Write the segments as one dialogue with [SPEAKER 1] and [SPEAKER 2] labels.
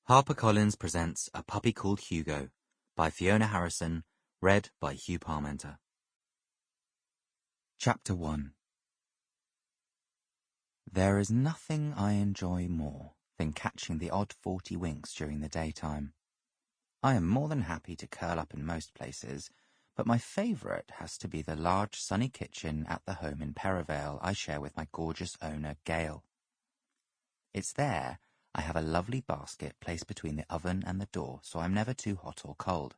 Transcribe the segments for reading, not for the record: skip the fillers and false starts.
[SPEAKER 1] HarperCollins presents A Puppy Called Hugo by Fiona Harrison, read by Huw Parmenter. Chapter 1. There is nothing I enjoy more than catching the odd 40 winks during the daytime. I am more than happy to curl up in most places, but my favourite has to be the large sunny kitchen at the home in Perivale I share with my gorgeous owner, Gail. It's there I have a lovely basket placed between the oven and the door, so I'm never too hot or cold.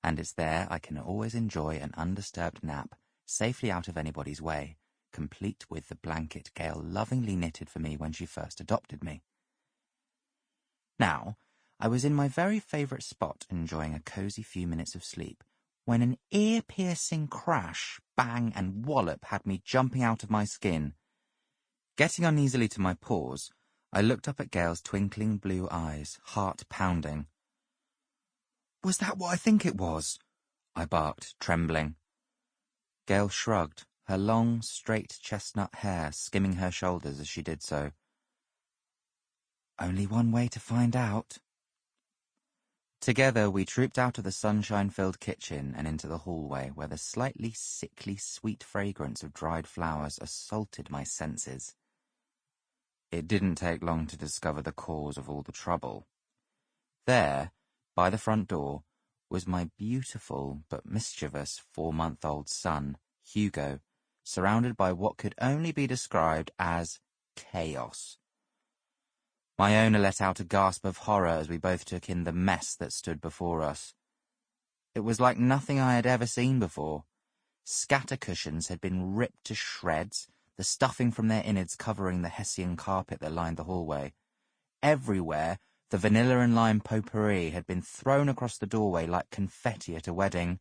[SPEAKER 1] And it's there I can always enjoy an undisturbed nap, safely out of anybody's way, complete with the blanket Gail lovingly knitted for me when she first adopted me. Now, I was in my very favourite spot enjoying a cosy few minutes of sleep, when an ear-piercing crash, bang and wallop had me jumping out of my skin. Getting uneasily to my paws, I looked up at Gail's twinkling blue eyes, heart pounding. "Was that what I think it was?" I barked, trembling. Gail shrugged, her long, straight chestnut hair skimming her shoulders as she did so. "Only one way to find out." Together we trooped out of the sunshine-filled kitchen and into the hallway, where the slightly sickly sweet fragrance of dried flowers assaulted my senses. It didn't take long to discover the cause of all the trouble. There, by the front door, was my beautiful but mischievous 4-month-old son, Hugo, surrounded by what could only be described as chaos. My owner let out a gasp of horror as we both took in the mess that stood before us. It was like nothing I had ever seen before. Scatter cushions had been ripped to shreds, the stuffing from their innards covering the Hessian carpet that lined the hallway. Everywhere, the vanilla and lime potpourri had been thrown across the doorway like confetti at a wedding,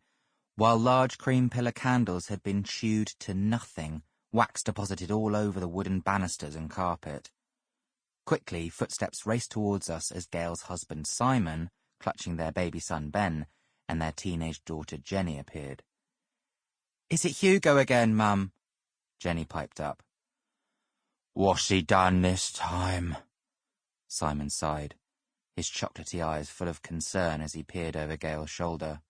[SPEAKER 1] while large cream pillar candles had been chewed to nothing, wax deposited all over the wooden banisters and carpet. Quickly, footsteps raced towards us as Gail's husband Simon, clutching their baby son Ben, and their teenage daughter Jenny appeared. "Is it Hugo again, Mum?" Jenny piped up. "What's he done this time?" Simon sighed, his chocolatey eyes full of concern as he peered over Gail's shoulder.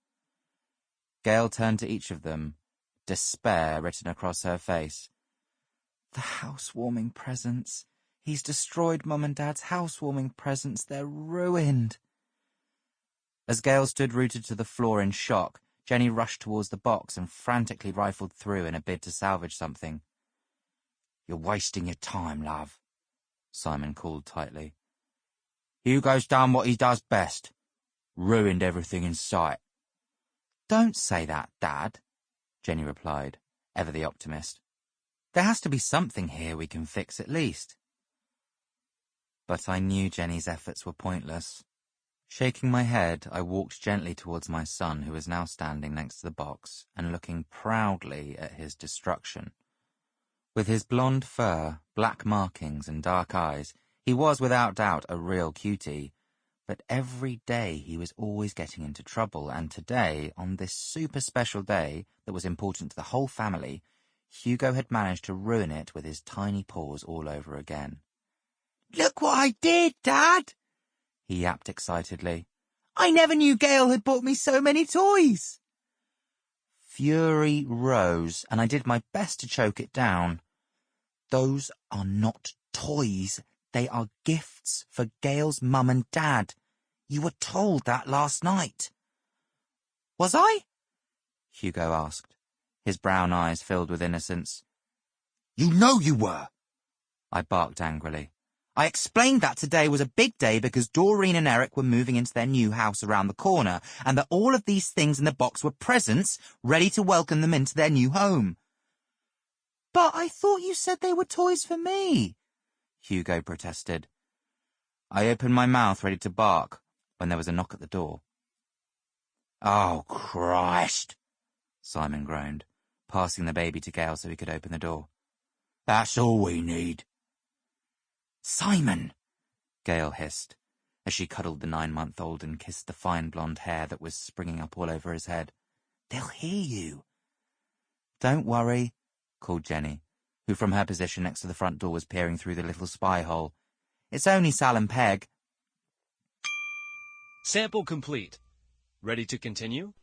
[SPEAKER 1] Gail turned to each of them, despair written across her face. "The housewarming presents. He's destroyed Mum and Dad's housewarming presents. They're ruined." As Gail stood rooted to the floor in shock, Jenny rushed towards the box and frantically rifled through in a bid to salvage something. "You're wasting your time, love," Simon called tightly. "Hugo's done what he does best. Ruined everything in sight." "Don't say that, Dad," Jenny replied, ever the optimist. "There has to be something here we can fix at least." But I knew Jenny's efforts were pointless. Shaking my head, I walked gently towards my son, who was now standing next to the box and looking proudly at his destruction. With his blonde fur, black markings and dark eyes, he was without doubt a real cutie, but every day he was always getting into trouble, and today, on this super special day that was important to the whole family, Hugo had managed to ruin it with his tiny paws all over again. "Look what I did, Dad!" he yapped excitedly. "I never knew Gail had bought me so many toys." Fury rose, and I did my best to choke it down. "Those are not toys. They are gifts for Gail's mum and dad. You were told that last night." "Was I?" Hugo asked, his brown eyes filled with innocence. "You know you were," I barked angrily. "I explained that today was a big day because Doreen and Eric were moving into their new house around the corner, and that all of these things in the box were presents ready to welcome them into their new home." "But I thought you said they were toys for me," Hugo protested. I opened my mouth ready to bark when there was a knock at the door. "Oh, Christ," Simon groaned, passing the baby to Gail so he could open the door. "That's all we need." "Simon," Gail hissed, as she cuddled the 9-month-old and kissed the fine blonde hair that was springing up all over his head. "They'll hear you." "Don't worry," called Jenny, who from her position next to the front door was peering through the little spy hole. "It's only Sal and Peg."
[SPEAKER 2] Sample complete. Ready to continue?